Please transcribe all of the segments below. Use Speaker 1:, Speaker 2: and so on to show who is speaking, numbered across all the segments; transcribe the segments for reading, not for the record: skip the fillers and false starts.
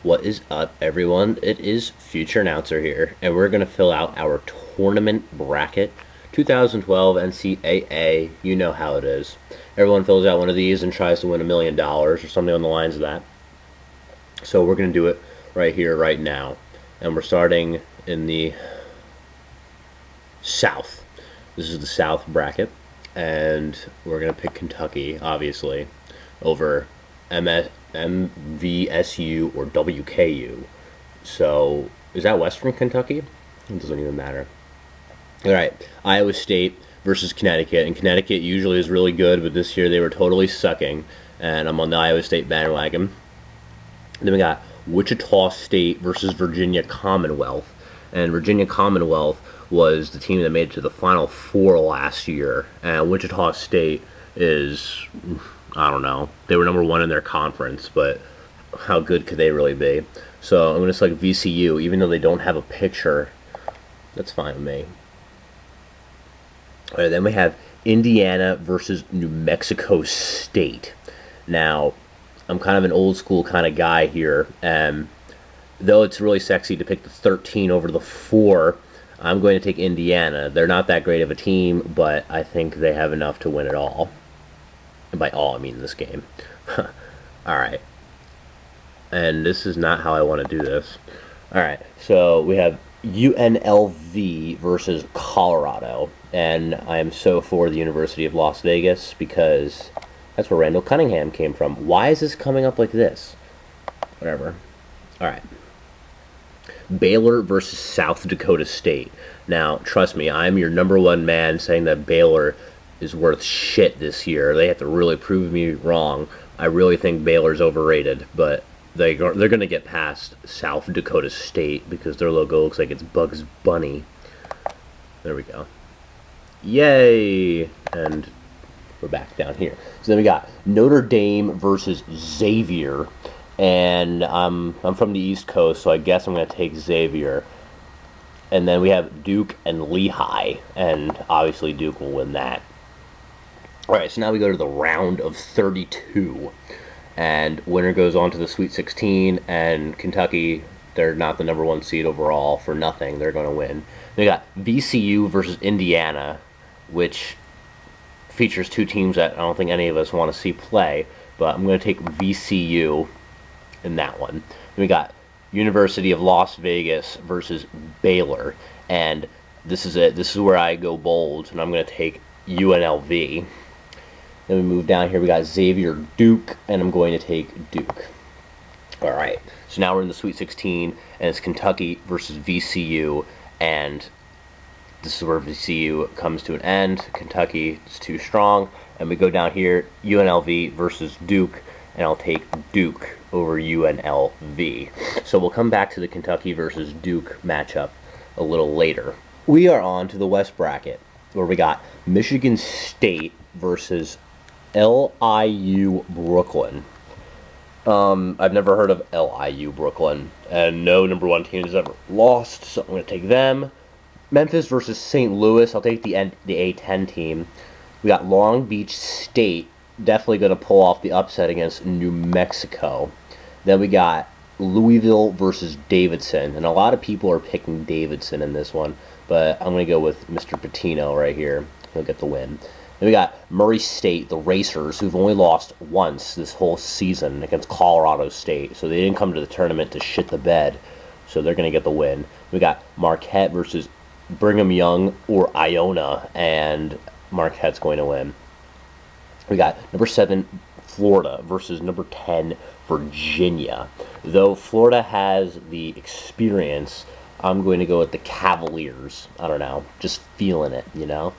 Speaker 1: What is up, everyone? It is Future Announcer here, and we're going to fill out our tournament bracket. 2012 Ncaa, you know how it is. Everyone fills out one of these and tries to win $1 million or something on the lines of that. So we're going to do it right here, right now. And we're starting in the South. This is the South bracket, and we're going to pick Kentucky, obviously, over MVSU or WKU. So, is that Western Kentucky? It doesn't even matter. Alright, Iowa State versus Connecticut. And Connecticut usually is really good, but this year they were totally sucking. And I'm on the Iowa State bandwagon. Then we got Wichita State versus Virginia Commonwealth. And Virginia Commonwealth was the team that made it to the Final Four last year. And Wichita State is, I don't know, they were number one in their conference, but how good could they really be? So I'm going to select VCU, even though they don't have a picture. That's fine with me. All right, then we have Indiana versus New Mexico State. Now, I'm kind of an old school kind of guy here, and though it's really sexy to pick the 13 over the 4, I'm going to take Indiana. They're not that great of a team, but I think they have enough to win it all. And by all, I mean this game. Alright. And this is not how I want to do this. Alright, so we have UNLV versus Colorado. And I am so for the University of Las Vegas because that's where Randall Cunningham came from. Why is this coming up like this? Whatever. Alright. Baylor versus South Dakota State. Now, trust me, I'm your #1 man saying that Baylor is worth shit this year. They have to really prove me wrong. I really think Baylor's overrated, but they're going to get past South Dakota State because their logo looks like it's Bugs Bunny. There we go. Yay! And we're back down here. So then we got Notre Dame versus Xavier. And I'm from the East Coast, so I guess I'm going to take Xavier. And then we have Duke and Lehigh, and obviously Duke will win that. Alright, so now we go to the round of 32. And winner goes on to the Sweet 16, and Kentucky, they're not the #1 seed overall for nothing. They're going to win. Then we got VCU versus Indiana, which features two teams that I don't think any of us want to see play, but I'm going to take VCU in that one. Then we got University of Las Vegas versus Baylor, and this is it. This is where I go bold, and I'm going to take UNLV. Then we move down here. We got Xavier Duke, and I'm going to take Duke. All right. So now we're in the Sweet 16, and it's Kentucky versus VCU, and this is where VCU comes to an end. Kentucky is too strong, and we go down here, UNLV versus Duke, and I'll take Duke over UNLV. So we'll come back to the Kentucky versus Duke matchup a little later. We are on to the West bracket, where we got Michigan State versus LIU Brooklyn. I've never heard of LIU Brooklyn, and no #1 team has ever lost, so I'm going to take them. Memphis versus St. Louis. I'll take the A10 team. We got Long Beach State, definitely going to pull off the upset against New Mexico. Then we got Louisville versus Davidson, and a lot of people are picking Davidson in this one, but I'm going to go with Mr. Patino right here. He'll get the win. Then we got Murray State, the Racers, who've only lost once this whole season against Colorado State, so they didn't come to the tournament to shit the bed, so they're going to get the win. We got Marquette versus Brigham Young or Iona, and Marquette's going to win. We got #7 Florida versus #10 Virginia. Though Florida has the experience, I'm going to go with the Cavaliers. I don't know, just feeling it, you know?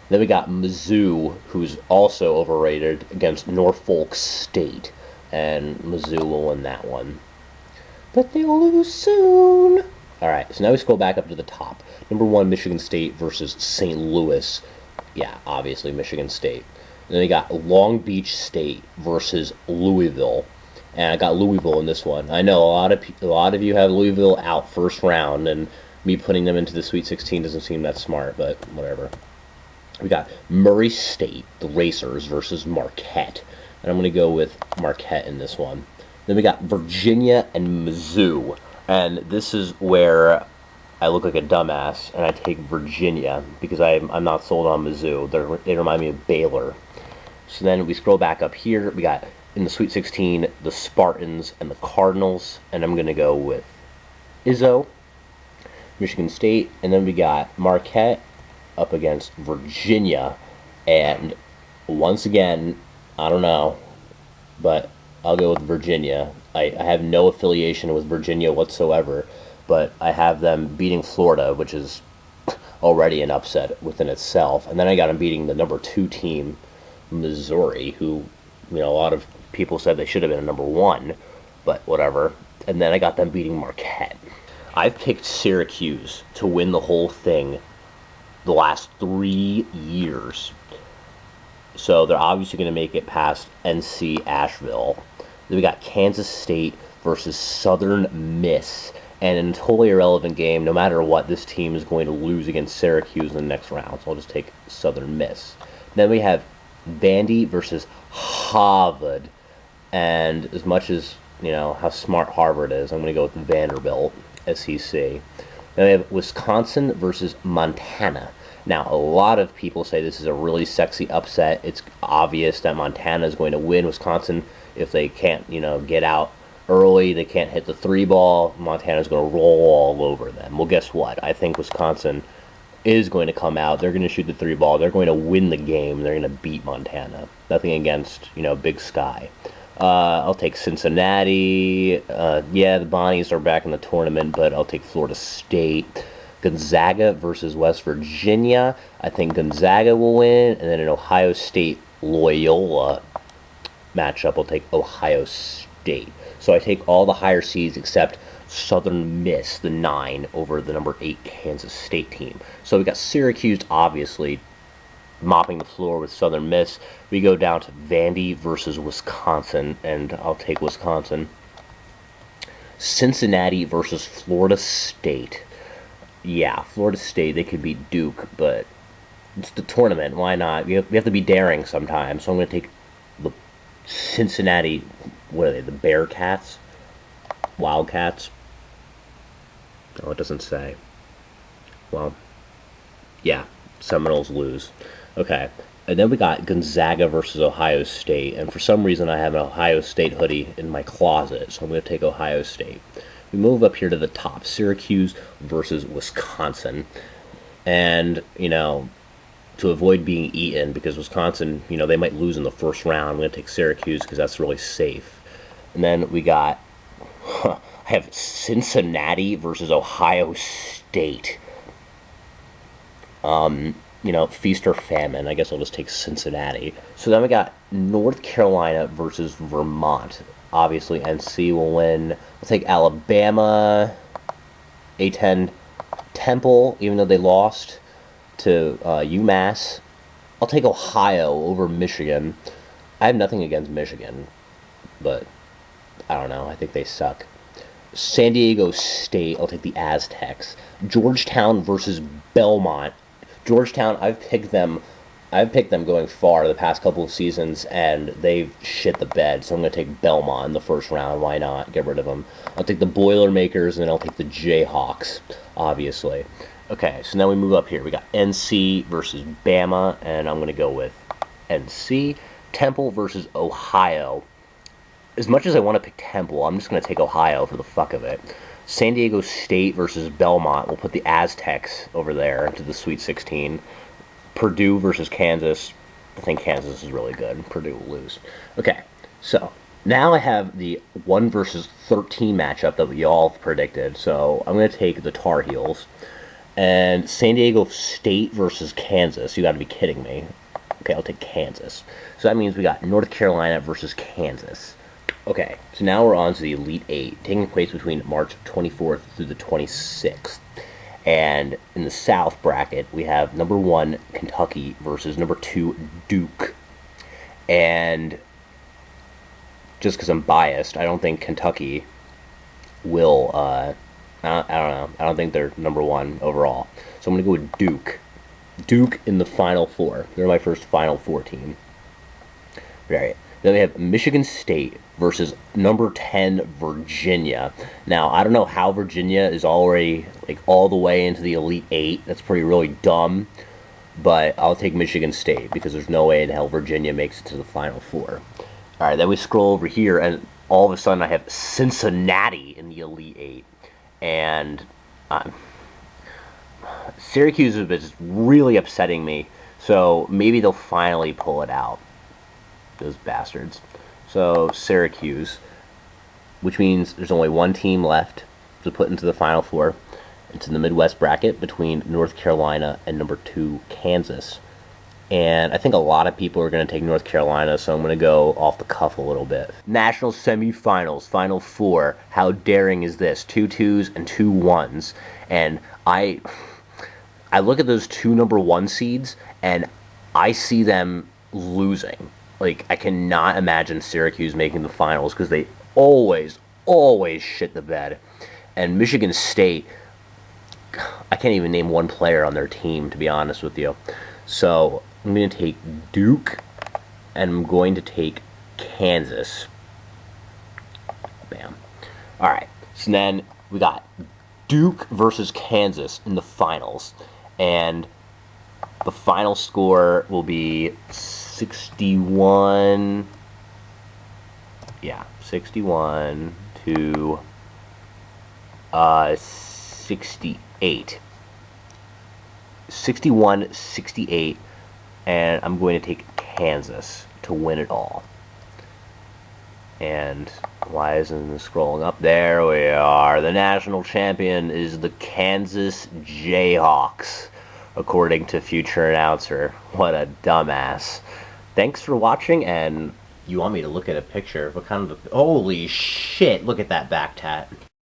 Speaker 1: Then we got Mizzou, who's also overrated, against Norfolk State, and Mizzou will win that one. But they'll lose soon. Alright, so now we scroll back up to the top. #1 Michigan State versus St. Louis. Yeah, obviously Michigan State. And then we got Long Beach State versus Louisville. And I got Louisville in this one. I know a lot of you have Louisville out first round, and me putting them into the Sweet 16 doesn't seem that smart, but whatever. We got Murray State, the Racers, versus Marquette. And I'm going to go with Marquette in this one. Then we got Virginia and Mizzou. And this is where I look like a dumbass, and I take Virginia because I'm not sold on Mizzou. They remind me of Baylor. So then we scroll back up here. We got in the Sweet 16 the Spartans and the Cardinals, and I'm going to go with Izzo, Michigan State, and then we got Marquette up against Virginia. And once again, I don't know, but I'll go with Virginia. I have no affiliation with Virginia whatsoever, but I have them beating Florida, which is already an upset within itself. And then I got them beating the number 2 team, Missouri, who, a lot of people said they should have been a number 1, but whatever. And then I got them beating Marquette. I've picked Syracuse to win the whole thing the last 3 years. So they're obviously going to make it past NC Asheville. Then we got Kansas State versus Southern Miss. And in a totally irrelevant game, no matter what, this team is going to lose against Syracuse in the next round. So I'll just take Southern Miss. Then we have Vandy versus Harvard. And as much as, how smart Harvard is, I'm going to go with Vanderbilt, SEC. Then we have Wisconsin versus Montana. Now, a lot of people say this is a really sexy upset. It's obvious that Montana is going to win. Wisconsin, if they can't, get out early, they can't hit the 3 ball, Montana's going to roll all over them. Well, guess what? I think Wisconsin is going to come out. They're going to shoot the 3 ball. They're going to win the game. They're going to beat Montana. Nothing against, Big Sky. I'll take Cincinnati. Yeah, the Bonnies are back in the tournament, but I'll take Florida State. Gonzaga versus West Virginia. I think Gonzaga will win. And then an Ohio State Loyola matchup, I'll take Ohio State. So I take all the higher seeds except Southern Miss, the 9, over the number 8 Kansas State team. So we got Syracuse, obviously, mopping the floor with Southern Miss. We go down to Vandy versus Wisconsin, and I'll take Wisconsin. Cincinnati versus Florida State. Yeah, Florida State, they could beat Duke, but it's the tournament. Why not? We have to be daring sometimes. So I'm going to take the Cincinnati, what are they, the Bearcats? Wildcats? Oh, it doesn't say. Well, yeah, Seminoles lose. Okay, and then we got Gonzaga versus Ohio State, and for some reason I have an Ohio State hoodie in my closet, so I'm going to take Ohio State. We move up here to the top, Syracuse versus Wisconsin. And, to avoid being eaten, because Wisconsin, they might lose in the first round, I'm going to take Syracuse because that's really safe. And then we got, I have Cincinnati versus Ohio State. Feast or famine. I guess I'll just take Cincinnati. So then we got North Carolina versus Vermont. Obviously, NC will win. I'll take Alabama, A10, Temple, even though they lost to UMass. I'll take Ohio over Michigan. I have nothing against Michigan, but I don't know. I think they suck. San Diego State, I'll take the Aztecs. Georgetown versus Belmont. Georgetown, I've picked them going far the past couple of seasons, and they've shit the bed, so I'm going to take Belmont in the first round. Why not? Get rid of them. I'll take the Boilermakers, and then I'll take the Jayhawks, obviously. Okay, so now we move up here. We got NC versus Bama, and I'm going to go with NC. Temple versus Ohio. As much as I want to pick Temple, I'm just going to take Ohio for the fuck of it. San Diego State versus Belmont. We'll put the Aztecs over there into the Sweet 16. Purdue versus Kansas. I think Kansas is really good. Purdue will lose. Okay, so now I have the 1 versus 13 matchup that we all predicted. So I'm going to take the Tar Heels. And San Diego State versus Kansas. You got to be kidding me. Okay, I'll take Kansas. So that means we got North Carolina versus Kansas. Okay, so now we're on to the Elite 8, taking place between March 24th through the 26th. And in the South bracket, we have number 1, Kentucky versus number 2, Duke. And just because I'm biased, I don't think Kentucky will, I don't know. I don't think they're number 1 overall. So I'm going to go with Duke. Duke in the Final Four. They're my first Final Four team. Right. Then we have Michigan State versus number 10 Virginia. Now, I don't know how Virginia is already like all the way into the Elite Eight. That's pretty really dumb. But I'll take Michigan State because there's no way in hell Virginia makes it to the Final Four. All right, then we scroll over here, and all of a sudden I have Cincinnati in the Elite Eight. And Syracuse is really upsetting me. So maybe they'll finally pull it out. Those bastards. So Syracuse, which means there's only one team left to put into the Final Four. It's in the Midwest bracket between North Carolina and number 2 Kansas. And I think a lot of people are going to take North Carolina, so I'm going to go off the cuff a little bit. National semifinals, Final Four. How daring is this? 2 2s and 2 1s. And I look at those 2 number 1 seeds, and I see them losing. Like, I cannot imagine Syracuse making the finals because they always shit the bed. And Michigan State, I can't even name one player on their team, to be honest with you. So I'm going to take Duke, and I'm going to take Kansas. Bam. All right. So then we got Duke versus Kansas in the finals. And the final score will be 61. Yeah, 61 to 68. 61-68, and I'm going to take Kansas to win it all. And why isn't it scrolling up? There we are. The national champion is the Kansas Jayhawks, according to future announcer. What a dumbass. Thanks for watching, and you want me to look at a picture? What kind of... Holy shit, look at that back tat.